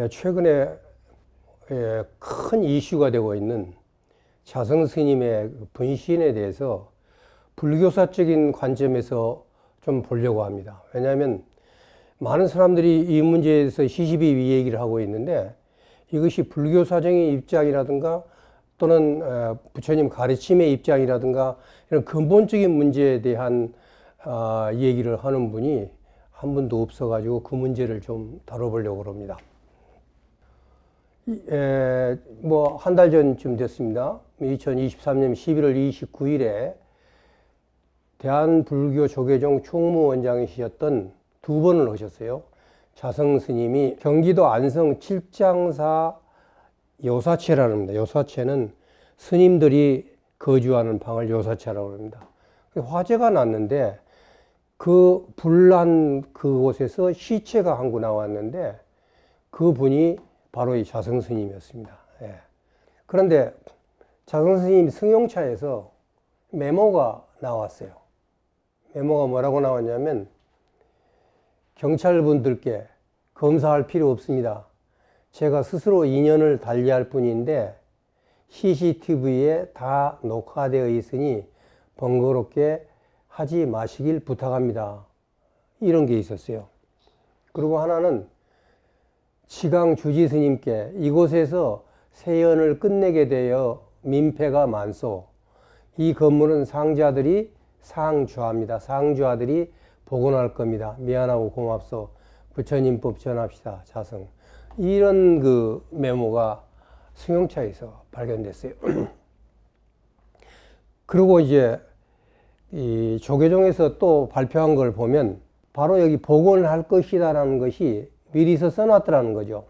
최근에 큰 이슈가 되고 있는 자성 스님의 분신에 대해서 불교사적인 관점에서 좀 보려고 합니다. 왜냐하면 많은 사람들이 이 문제에 대해서 시시비비 얘기를 하고 있는데, 이것이 불교사적인 입장이라든가 또는 부처님 가르침의 입장이라든가 이런 근본적인 문제에 대한 얘기를 하는 분이 한 분도 없어가지고 그 문제를 좀 다뤄보려고 합니다. 뭐 한 달 전쯤 됐습니다. 2023년 11월 29일에 대한불교조계종 총무원장이셨던 두 번을 하셨어요. 자성 스님이 경기도 안성 칠장사 요사체라고 합니다. 요사체는 스님들이 거주하는 방을 요사체라고 합니다. 화재가 났는데 그 불난 그곳에서 시체가 한 구 나왔는데 그 분이 바로 이 자성 스님이었습니다. 그런데 자성 스님 승용차에서 메모가 나왔어요. 메모가 뭐라고 나왔냐면, 경찰분들께 검사할 필요 없습니다. 제가 스스로 인연을 달리할 뿐인데 CCTV에 다 녹화되어 있으니 번거롭게 하지 마시길 부탁합니다. 이런 게 있었어요. 그리고 하나는 지강 주지 스님께 이곳에서 세연을 끝내게 되어 민폐가 많소. 이 건물은 상자들이 상주합니다. 상주하들이 복원할 겁니다. 미안하고 고맙소. 부처님법 전합시다. 자성. 이런 그 메모가 승용차에서 발견됐어요. 그리고 이제 이 조계종에서 또 발표한 걸 보면 바로 여기 복원할 것이다라는 것이 미리서 써놨더라는 거죠.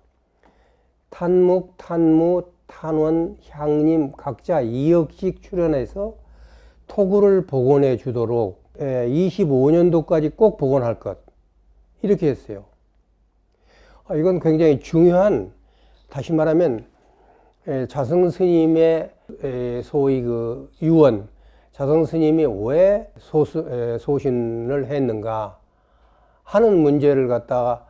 탄묵, 탄무, 탄원, 향림 각자 2억씩 출연해서 토구를 복원해 주도록 25년도까지 꼭 복원할 것, 이렇게 했어요. 이건 굉장히 중요한, 다시 말하면 자성 스님의 소위 그 유언, 자성 스님이 왜 소신을 했는가 하는 문제를 갖다가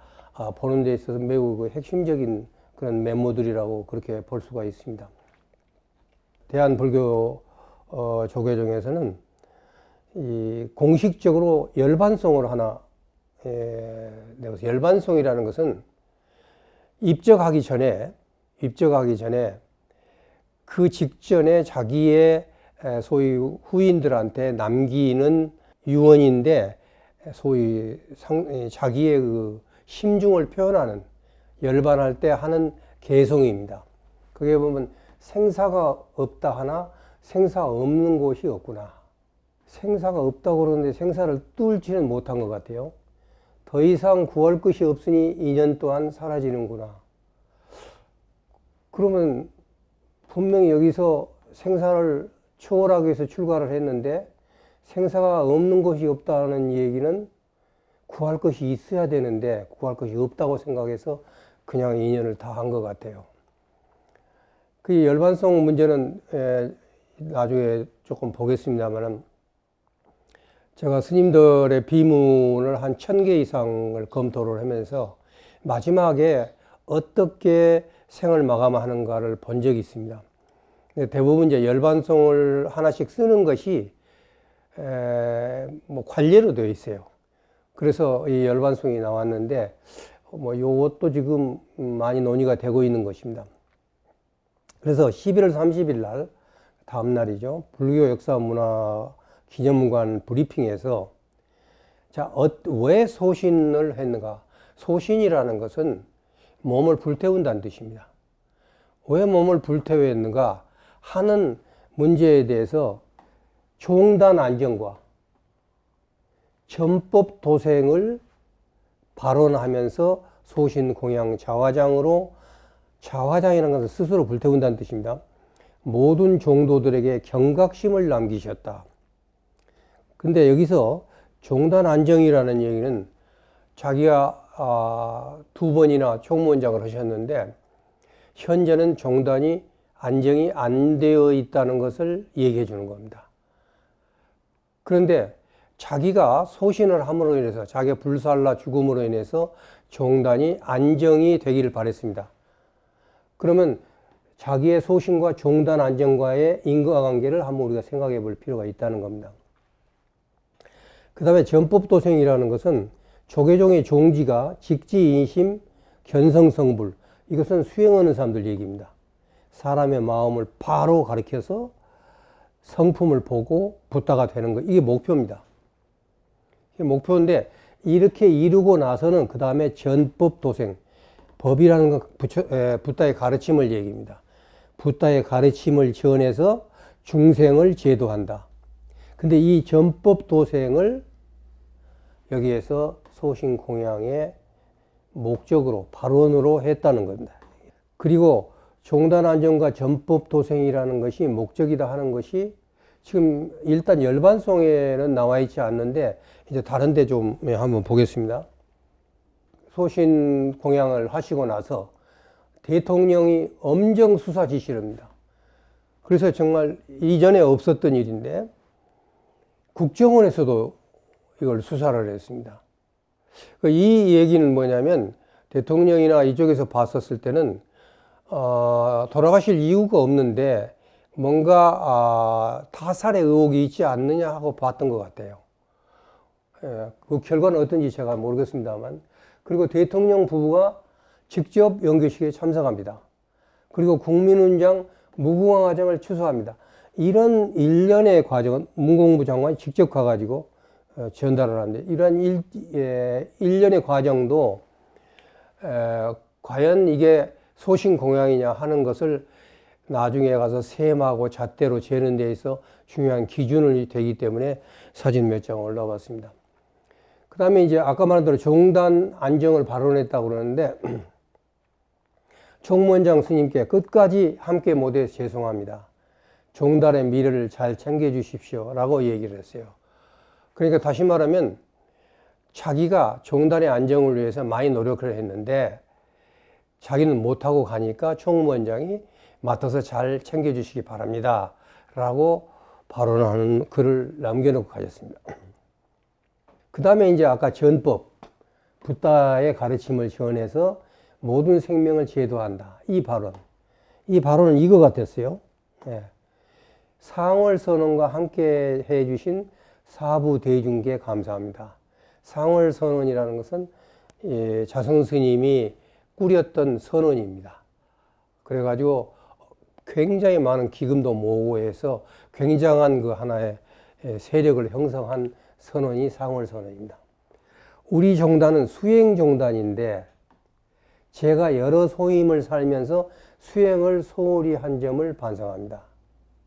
보는 데 있어서 매우 그 핵심적인 그런 메모들이라고 그렇게 볼 수가 있습니다. 대한불교 조계종에서는 이 공식적으로 열반송을 하나 내서, 열반송이라는 것은 입적하기 전에 그 직전에 자기의 소위 후인들한테 남기는 유언인데, 소위 자기의 그 심중을 표현하는, 열반할 때 하는 개송입니다. 그게 보면 생사가 없다 하나 생사 없는 곳이 없구나. 생사가 없다고 그러는데 생사를 뚫지는 못한 것 같아요. 더 이상 구할 것이 없으니 인연 또한 사라지는구나. 그러면 분명히 여기서 생사를 초월하기 위해서 출가를 했는데 생사가 없는 것이 없다는 얘기는 구할 것이 있어야 되는데 구할 것이 없다고 생각해서 그냥 인연을 다 한 것 같아요. 그 열반송 문제는 나중에 조금 보겠습니다만은, 제가 스님들의 비문을 한 1000개 이상을 검토를 하면서 마지막에 어떻게 생을 마감하는가를 본 적이 있습니다. 대부분 이제 열반송을 하나씩 쓰는 것이 뭐 관례로 되어 있어요. 그래서 이 열반송이 나왔는데, 뭐 요것도 지금 많이 논의가 되고 있는 것입니다. 그래서 11월 30일 날, 다음 날이죠, 불교 역사 문화 기념관 브리핑에서, 자, 왜 소신을 했는가? 소신이라는 것은 몸을 불태운다는 뜻입니다. 왜 몸을 불태웠는가 하는 문제에 대해서 종단 안정과 전법 도생을 발언하면서 소신 공양 자화장으로, 자화장이라는 것은 스스로 불태운다는 뜻입니다. 모든 종도들에게 경각심을 남기셨다. 근데 여기서 종단 안정이라는 얘기는 자기가 2번이나 총무원장을 하셨는데 현재는 종단이 안정이 안 되어 있다는 것을 얘기해 주는 겁니다. 그런데 자기가 소신을 함으로 인해서, 자기의 불살라 죽음으로 인해서 종단이 안정이 되기를 바랬습니다. 그러면 자기의 소신과 종단 안정과의 인과관계를 한번 우리가 생각해 볼 필요가 있다는 겁니다. 그 다음에 전법도생이라는 것은 조계종의 종지가 직지인심, 견성성불, 이것은 수행하는 사람들 얘기입니다. 사람의 마음을 바로 가리켜서 성품을 보고 붓다가 되는 것, 이게 목표입니다. 이게 목표인데 이렇게 이루고 나서는 그 다음에 전법도생, 법이라는 건 붓다의 가르침을 얘기합니다. 붓다의 가르침을 전해서 중생을 제도한다. 근데 이 전법도생을 여기에서 소신공양의 목적으로, 발원으로 했다는 겁니다. 그리고 종단안정과 전법도생이라는 것이 목적이다 하는 것이 지금 일단 열반송에는 나와 있지 않는데 이제 다른 데 좀 한번 보겠습니다. 소신공양을 하시고 나서 대통령이 엄정 수사 지시를 합니다. 그래서 정말 이전에 없었던 일인데 국정원에서도 이걸 수사를 했습니다. 이 얘기는 뭐냐면 대통령이나 이쪽에서 봤었을 때는 돌아가실 이유가 없는데 뭔가 타살의 의혹이 있지 않느냐 하고 봤던 것 같아요. 그 결과는 어떤지 제가 모르겠습니다만, 그리고 대통령 부부가 직접 연교식에 참석합니다. 그리고 국민훈장 무궁화과정을 추수합니다. 이런 일련의 과정은 문공부 장관이 직접 가가지고 전달을 하는데, 이런 일련의 과정도 과연 이게 소신공양이냐 하는 것을 나중에 가서 셈하고 잣대로 재는 데 있어 중요한 기준이 되기 때문에 사진 몇 장 올라왔습니다. 그 다음에 이제 아까 말한 대로 종단 안정을 발언했다고 그러는데 총무원장 스님께 끝까지 함께 못해서 죄송합니다. 종단의 미래를 잘 챙겨주십시오 라고 얘기를 했어요. 그러니까 다시 말하면 자기가 종단의 안정을 위해서 많이 노력을 했는데 자기는 못하고 가니까 총무원장이 맡아서 잘 챙겨주시기 바랍니다 라고 발언하는 글을 남겨놓고 가셨습니다. 그 다음에 이제 아까 전법, 붓다의 가르침을 전해서 모든 생명을 제도한다. 이 발언은 이거 같았어요. 상월선언과 함께 해주신 사부대중께 감사합니다. 상월선언이라는 것은 자성스님이 꾸렸던 선언입니다. 그래가지고 굉장히 많은 기금도 모으고 해서 굉장한 그 하나의 세력을 형성한 선언이 상월선언입니다. 우리 종단은 수행종단인데 제가 여러 소임을 살면서 수행을 소홀히 한 점을 반성합니다.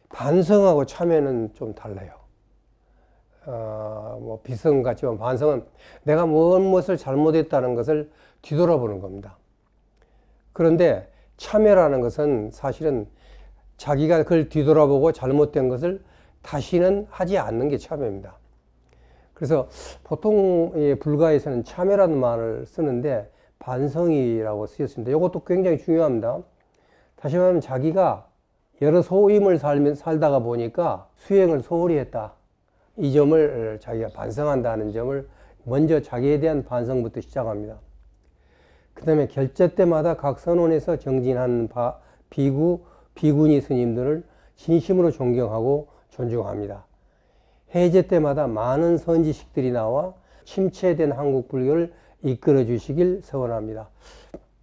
반성하고 참회는 좀 달라요. 뭐 비슷한 것 같지만 반성은 내가 무엇을 잘못했다는 것을 뒤돌아보는 겁니다. 그런데 참회라는 것은 사실은 자기가 그걸 뒤돌아보고 잘못된 것을 다시는 하지 않는 게 참회입니다. 그래서 보통 불가에서는 참회라는 말을 쓰는데 반성이라고 쓰였습니다. 이것도 굉장히 중요합니다. 다시 말하면 자기가 여러 소임을 살다가 보니까 수행을 소홀히 했다. 이 점을 자기가 반성한다는 점을 먼저 자기에 대한 반성부터 시작합니다. 그 다음에 결제 때마다 각 선원에서 정진한 비구니 스님들을 진심으로 존경하고 존중합니다. 해제 때마다 많은 선지식들이 나와 침체된 한국 불교를 이끌어 주시길 서원합니다.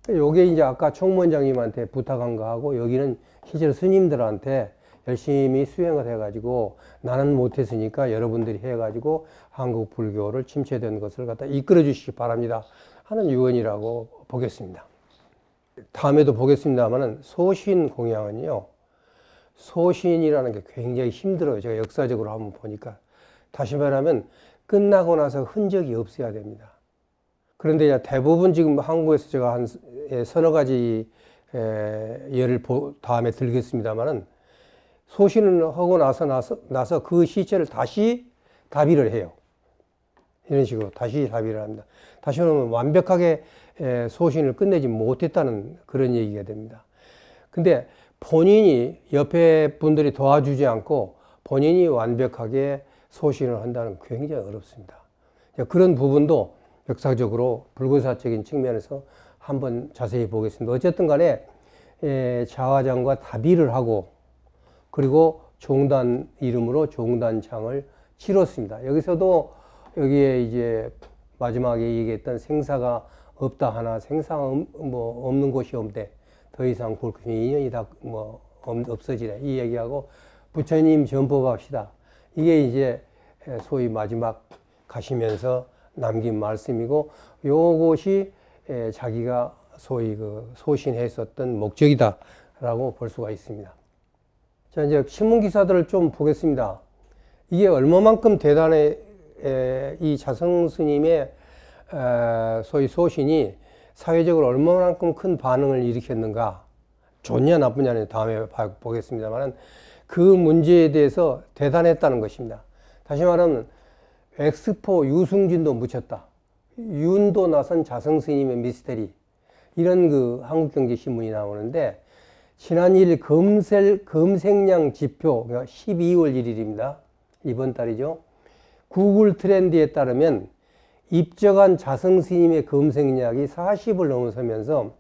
요게 이제 아까 총무원장님한테 부탁한 거하고 여기는 실제로 스님들한테 열심히 수행을 해가지고 나는 못했으니까 여러분들이 해가지고 한국 불교를 침체된 것을 갖다 이끌어 주시기 바랍니다 하는 유언이라고 보겠습니다. 다음에도 보겠습니다만은 소신공양은요, 소신이라는 게 굉장히 힘들어요. 제가 역사적으로 한번 보니까. 다시 말하면 끝나고 나서 흔적이 없어야 됩니다. 그런데 대부분 지금 한국에서 제가 한 서너 가지 예를 다음에 들겠습니다만은 소신을 하고 나서 그 시체를 다시 답의를 해요. 이런 식으로 다시 답의를 합니다. 다시 말하면 완벽하게 소신을 끝내지 못했다는 그런 얘기가 됩니다. 근데 본인이 옆에 분들이 도와주지 않고 본인이 완벽하게 소신을 한다는 건 굉장히 어렵습니다. 그런 부분도 역사적으로 불교사적인 측면에서 한번 자세히 보겠습니다. 어쨌든 간에 자화장과 다비를 하고 그리고 종단 이름으로 종단장을 치렀습니다. 여기서도 여기에 이제 마지막에 얘기했던 생사가 없다 하나 생사가 없는 곳이 없대. 더 이상 볼 것이 인연이 다 없어지네. 이 얘기하고 부처님 전법합시다. 이게 이제 소위 마지막 가시면서 남긴 말씀이고 요것이 자기가 소위 그 소신했었던 목적이다라고 볼 수가 있습니다. 자, 이제 신문 기사들을 좀 보겠습니다. 이게 얼마만큼 대단해 이 자성 스님의 소위 소신이 사회적으로 얼마만큼 큰 반응을 일으켰는가, 좋냐 나쁘냐는 다음에 보겠습니다만 그 문제에 대해서 대단했다는 것입니다. 다시 말하면 엑스포 유승준도 묻혔다. 윤도 나선 자성 스님의 미스테리, 이런 그 한국경제신문이 나오는데 지난 1일 검색량 지표, 12월 1일입니다. 이번 달이죠. 구글 트렌드에 따르면 입적한 자성 스님의 검색량이 40을 넘어서면서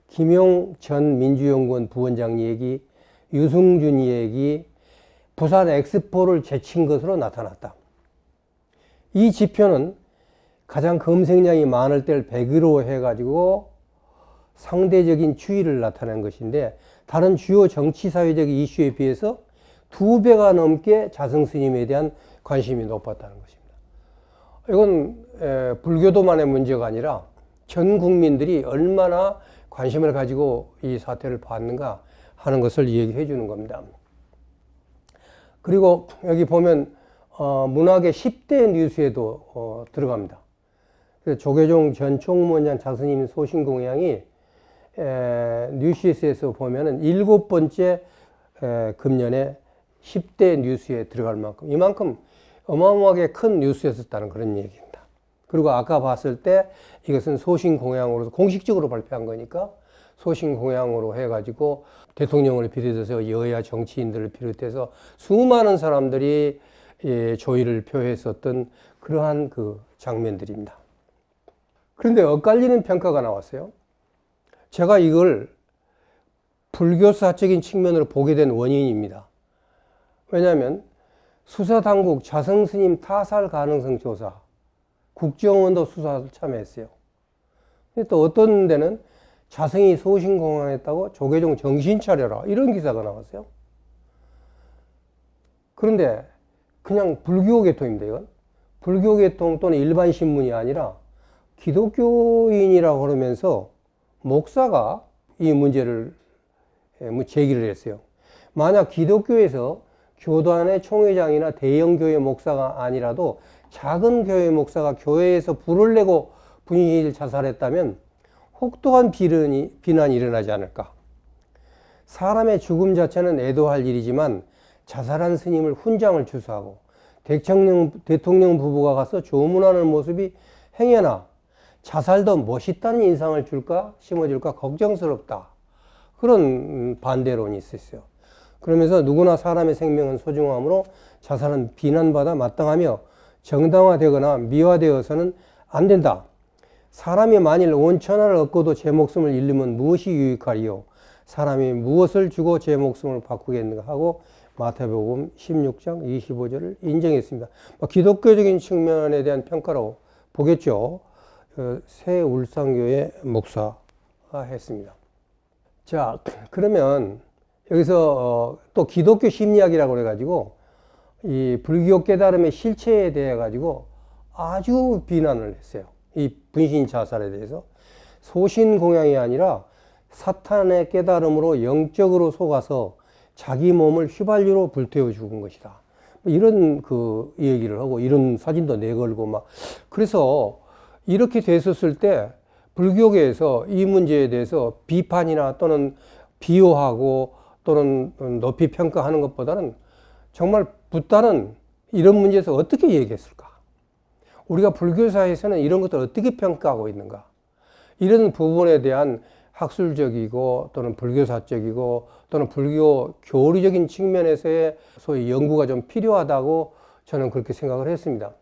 김용 전 민주연구원 부원장 얘기, 유승준 얘기, 부산 엑스포를 제친 것으로 나타났다. 이 지표는 가장 검색량이 많을 때를 100으로 해가지고 상대적인 추이를 나타낸 것인데 다른 주요 정치사회적 이슈에 비해서 2배가 넘게 자성 스님에 대한 관심이 높았다는 것입니다. 이건 불교도만의 문제가 아니라 전 국민들이 얼마나 관심을 가지고 이 사태를 봤는가 하는 것을 얘기해 주는 겁니다. 그리고 여기 보면 문학의 10대 뉴스에도 들어갑니다. 조계종 전 총무원장 자스님 소신공양이 뉴시스에서 보면은 7번째 금년에 10대 뉴스에 들어갈 만큼, 이만큼 어마어마하게 큰 뉴스였었다는 그런 얘기입니다. 그리고 아까 봤을 때 이것은 소신공양으로 공식적으로 발표한 거니까 소신공양으로 해가지고 대통령을 비롯해서 여야 정치인들을 비롯해서 수많은 사람들이 조의를 표했었던 그러한 그 장면들입니다. 그런데 엇갈리는 평가가 나왔어요. 제가 이걸 불교사적인 측면으로 보게 된 원인입니다. 왜냐하면 수사당국 자성스님 타살 가능성 조사, 국정원도 수사를 참여했어요. 근데 또 어떤 데는 자성이 소신공양했다고 조계종 정신 차려라, 이런 기사가 나왔어요. 그런데 그냥 불교계통입니다. 이건 불교계통 또는 일반 신문이 아니라 기독교인이라고 그러면서 목사가 이 문제를 제기를 했어요. 만약 기독교에서 교단의 총회장이나 대형 교회 목사가 아니라도 작은 교회 목사가 교회에서 불을 내고 분신을 자살했다면 혹독한 비난이 일어나지 않을까. 사람의 죽음 자체는 애도할 일이지만 자살한 스님을 훈장을 주사하고 대통령 부부가 가서 조문하는 모습이 행여나 자살도 멋있다는 인상을 심어줄까 걱정스럽다. 그런 반대론이 있었어요. 그러면서 누구나 사람의 생명은 소중하므로 자살은 비난받아 마땅하며 정당화되거나 미화되어서는 안 된다. 사람이 만일 온 천하를 얻고도 제 목숨을 잃으면 무엇이 유익하리요? 사람이 무엇을 주고 제 목숨을 바꾸겠는가 하고 마태복음 16장 25절을 인정했습니다. 기독교적인 측면에 대한 평가로 보겠죠. 새울산교회 목사가 했습니다. 자, 그러면 여기서 또 기독교 심리학이라고 그래가지고 이 불교 깨달음의 실체에 대해 가지고 아주 비난을 했어요. 이 분신 자살에 대해서 소신공양이 아니라 사탄의 깨달음으로 영적으로 속아서 자기 몸을 휘발유로 불태워 죽은 것이다. 이런 그 얘기를 하고 이런 사진도 내걸고 막 그래서 이렇게 됐었을 때 불교계에서 이 문제에 대해서 비판이나 또는 비호하고 또는 높이 평가하는 것보다는 정말 붓다는 이런 문제에서 어떻게 얘기했을까? 우리가 불교사에서는 이런 것들을 어떻게 평가하고 있는가? 이런 부분에 대한 학술적이고 또는 불교사적이고 또는 불교 교리적인 측면에서의 소위 연구가 좀 필요하다고 저는 그렇게 생각을 했습니다.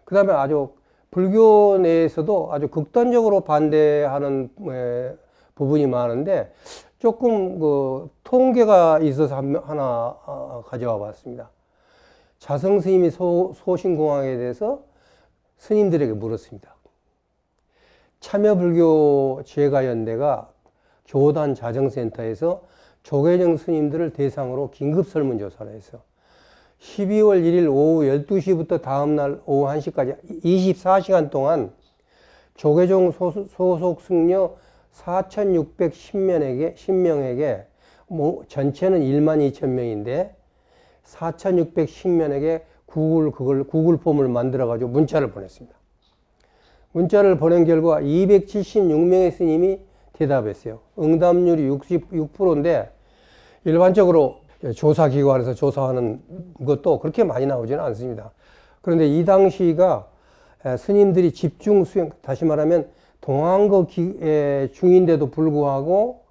그 다음에 아주 불교 내에서도 아주 극단적으로 반대하는 부분이 많은데 조금 그 통계가 있어서 하나 가져와 봤습니다. 자성 스님이 소신공황에 대해서 스님들에게 물었습니다. 참여불교 제가연대가 교단 자정센터에서 조계정 스님들을 대상으로 긴급 설문조사를 해서 12월 1일 오후 12시부터 다음날 오후 1시까지 24시간 동안 조계종 소속 승려 4,610명에게 전체는 1만 2천 명인데 4,610명에게 구글 폼을 만들어 가지고 문자를 보냈습니다. 문자를 보낸 결과 276명의 스님이 대답했어요. 응답률이 66%인데 일반적으로 조사기관에서 조사하는 것도 그렇게 많이 나오지는 않습니다. 그런데 이 당시가 스님들이 집중 수행, 다시 말하면 동안거 중인데도 불구하고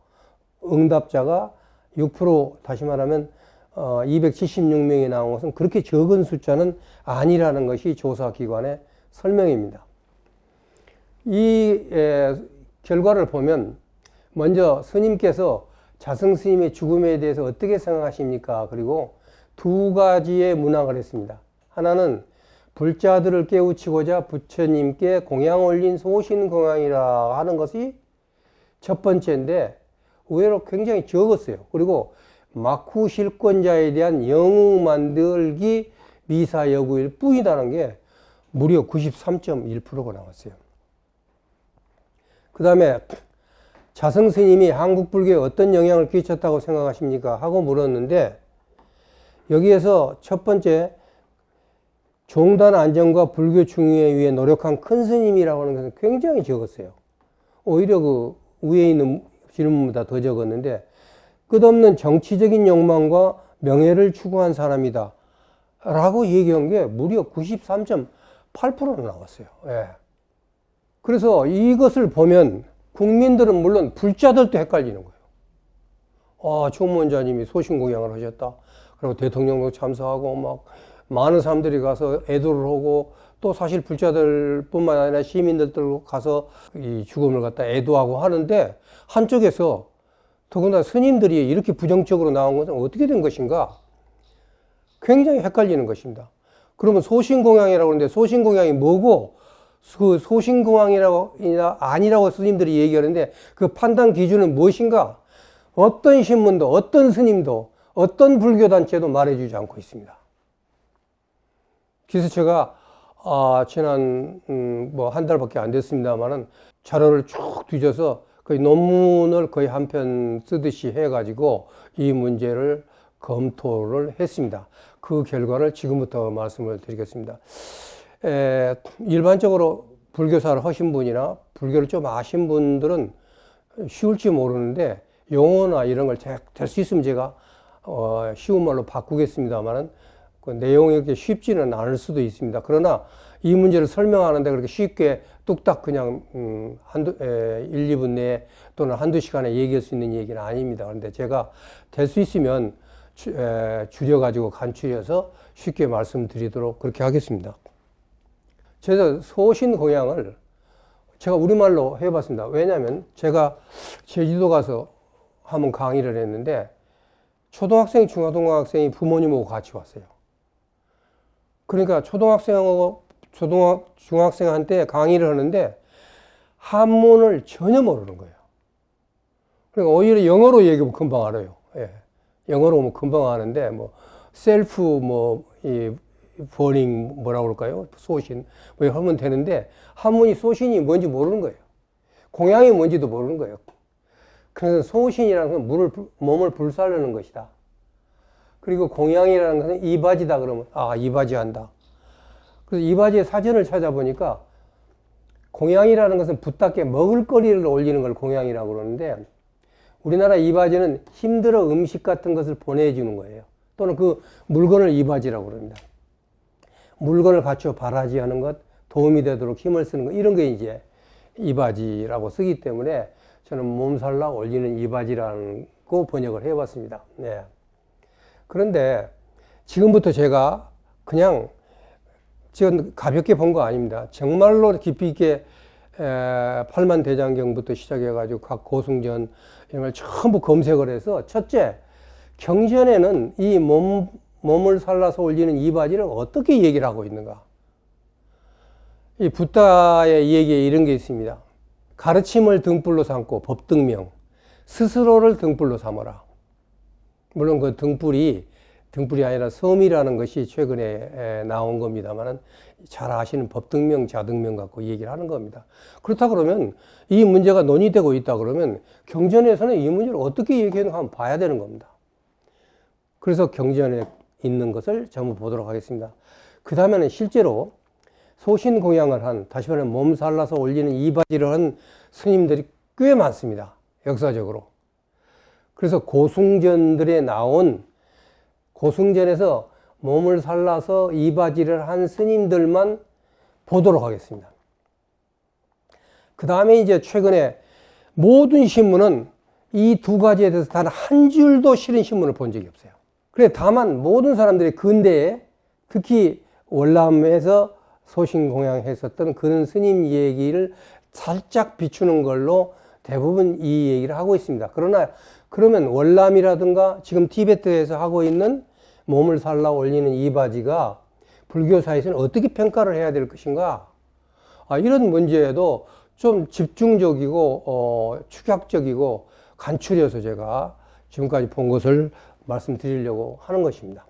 응답자가 6%, 다시 말하면 276명이 나온 것은 그렇게 적은 숫자는 아니라는 것이 조사기관의 설명입니다. 이 결과를 보면 먼저 스님께서 자성 스님의 죽음에 대해서 어떻게 생각하십니까? 그리고 두 가지의 문항을 했습니다. 하나는 불자들을 깨우치고자 부처님께 공양 올린 소신공양이라 하는 것이 첫 번째인데 의외로 굉장히 적었어요. 그리고 막후 실권자에 대한 영웅 만들기 미사 여구일 뿐이라는 게 무려 93.1%가 나왔어요. 그 다음에 자성 스님이 한국 불교에 어떤 영향을 끼쳤다고 생각하십니까? 하고 물었는데 여기에서 첫 번째 종단 안정과 불교 중흥에 위해 노력한 큰 스님이라고 하는 것은 굉장히 적었어요. 오히려 그 위에 있는 질문보다 더 적었는데 끝없는 정치적인 욕망과 명예를 추구한 사람이다 라고 얘기한 게 무려 93.8%나 나왔어요. 예. 그래서 이것을 보면 국민들은 물론 불자들도 헷갈리는 거예요. 총무원장님이 소신공양을 하셨다. 그리고 대통령도 참석하고 막 많은 사람들이 가서 애도를 하고 또 사실 불자들뿐만 아니라 시민들도 가서 이 죽음을 갖다 애도하고 하는데 한쪽에서 더구나 스님들이 이렇게 부정적으로 나온 것은 어떻게 된 것인가? 굉장히 헷갈리는 것입니다. 그러면 소신공양이라고 하는데 소신공양이 뭐고 그 소신공양이라고 아니라고 스님들이 얘기하는데 그 판단 기준은 무엇인가? 어떤 신문도 어떤 스님도 어떤 불교단체도 말해주지 않고 있습니다. 그래서 제가 지난 뭐 한 달밖에 안 됐습니다만은 자료를 쭉 뒤져서 거의 논문을 거의 한 편 쓰듯이 해가지고 이 문제를 검토를 했습니다. 그 결과를 지금부터 말씀을 드리겠습니다. 일반적으로 불교사를 하신 분이나 불교를 좀 아신 분들은 쉬울지 모르는데 용어나 이런 걸 될 수 있으면 제가 쉬운 말로 바꾸겠습니다만은 그 내용이 그렇게 쉽지는 않을 수도 있습니다. 그러나 이 문제를 설명하는데 그렇게 쉽게 뚝딱 그냥 1, 2분 내에 또는 한두 시간에 얘기할 수 있는 얘기는 아닙니다. 그런데 제가 될 수 있으면 줄여가지고 간추려서 쉽게 말씀드리도록 그렇게 하겠습니다. 제가 소신공양을 제가 우리말로 해봤습니다. 왜냐하면 제가 제주도 가서 한번 강의를 했는데 초등학생, 중학생이 부모님하고 같이 왔어요. 그러니까 중학생한테 강의를 하는데 한문을 전혀 모르는 거예요. 그러니까 오히려 영어로 얘기하면 금방 알아요. 예. 영어로 하면 금방 아는데 뭐 셀프 버닝 뭐라고 그럴까요? 소신 뭐 하면 되는데 한문이 소신이 뭔지 모르는 거예요. 공양이 뭔지도 모르는 거예요. 그래서 소신이라는 것은 몸을 불살르는 것이다. 그리고 공양이라는 것은 이바지다 그러면 이바지 한다. 그래서 이바지의 사전을 찾아보니까 공양이라는 것은 붓답게 먹을거리를 올리는 걸 공양이라고 그러는데 우리나라 이바지는 힘들어 음식 같은 것을 보내주는 거예요. 또는 그 물건을 이바지라고 그럽니다. 물건을 갖춰 발하지하는 것, 도움이 되도록 힘을 쓰는 것, 이런 게 이제 이바지라고 쓰기 때문에 저는 몸살나 올리는 이바지라고 번역을 해봤습니다. 네. 그런데 지금부터 제가 그냥 지금 가볍게 본 거 아닙니다. 정말로 깊이 있게 팔만대장경부터 시작해가지고 각 고승전 이런 걸 전부 검색을 해서 첫째, 경전에는 이 몸을 살라서 올리는 이바지를 어떻게 얘기를 하고 있는가. 이 붓다의 얘기에 이런 게 있습니다. 가르침을 등불로 삼고 법등명, 스스로를 등불로 삼아라. 물론 그 등불이 아니라 섬이라는 것이 최근에 나온 겁니다만은 잘 아시는 법등명, 자등명 갖고 얘기를 하는 겁니다. 그렇다 그러면 이 문제가 논의되고 있다 그러면 경전에서는 이 문제를 어떻게 얘기하는가 한번 봐야 되는 겁니다. 그래서 경전에 있는 것을 전부 보도록 하겠습니다. 그 다음에는 실제로 소신공양을 한, 다시 말하면 몸 살라서 올리는 이바지를 한 스님들이 꽤 많습니다. 역사적으로. 그래서 고승전들에 나온, 고승전에서 몸을 살라서 이바지를 한 스님들만 보도록 하겠습니다. 그 다음에 이제 최근에 모든 신문은 이 두 가지에 대해서 단 한 줄도 실은 신문을 본 적이 없어요. 그래, 다만 모든 사람들이 근대에 특히 월남에서 소신공양했었던 그런 스님 얘기를 살짝 비추는 걸로 대부분 이 얘기를 하고 있습니다. 그러나 그러면 월남이라든가 지금 티베트에서 하고 있는 몸을 살라 올리는 이바지가 불교사에서는 어떻게 평가를 해야 될 것인가? 이런 문제에도 좀 집중적이고 축약적이고 간추려서 제가 지금까지 본 것을 말씀드리려고 하는 것입니다.